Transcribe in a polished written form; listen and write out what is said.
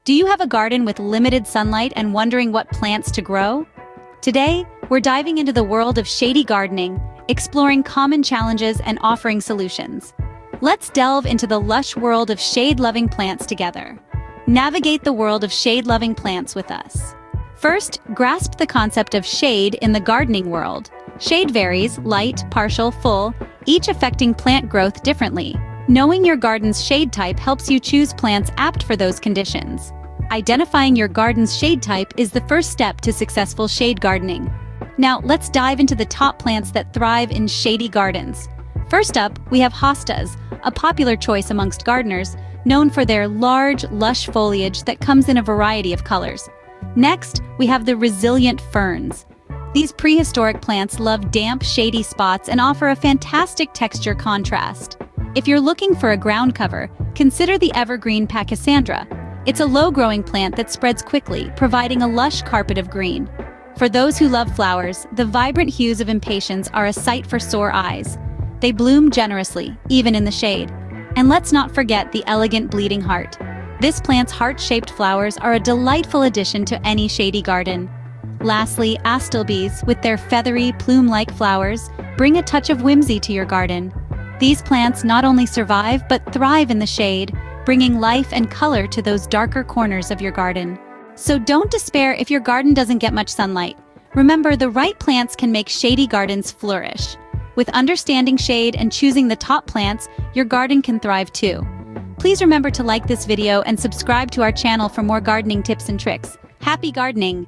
Do you have a garden with limited sunlight and wondering what plants to grow? Today, we're diving into the world of shady gardening, exploring common challenges and offering solutions. Let's delve into the lush world of shade-loving plants together. Navigate the world of shade-loving plants with us. First, grasp the concept of shade in the gardening world. Shade varies, light, partial, full, each affecting plant growth differently. Knowing your garden's shade type helps you choose plants apt for those conditions. Identifying your garden's shade type is the first step to successful shade gardening. Now, let's dive into the top plants that thrive in shady gardens. First up, we have hostas, a popular choice amongst gardeners, known for their large, lush foliage that comes in a variety of colors. Next, we have the resilient ferns. These prehistoric plants love damp, shady spots and offer a fantastic texture contrast. If you're looking for a ground cover, consider the evergreen pachysandra. It's a low-growing plant that spreads quickly, providing a lush carpet of green. For those who love flowers, the vibrant hues of impatiens are a sight for sore eyes. They bloom generously, even in the shade. And let's not forget the elegant bleeding heart. This plant's heart-shaped flowers are a delightful addition to any shady garden. Lastly, astilbes, with their feathery, plume-like flowers, bring a touch of whimsy to your garden. These plants not only survive but thrive in the shade, bringing life and color to those darker corners of your garden. So don't despair if your garden doesn't get much sunlight. Remember, the right plants can make shady gardens flourish. With understanding shade and choosing the top plants, your garden can thrive too. Please remember to like this video and subscribe to our channel for more gardening tips and tricks. Happy gardening!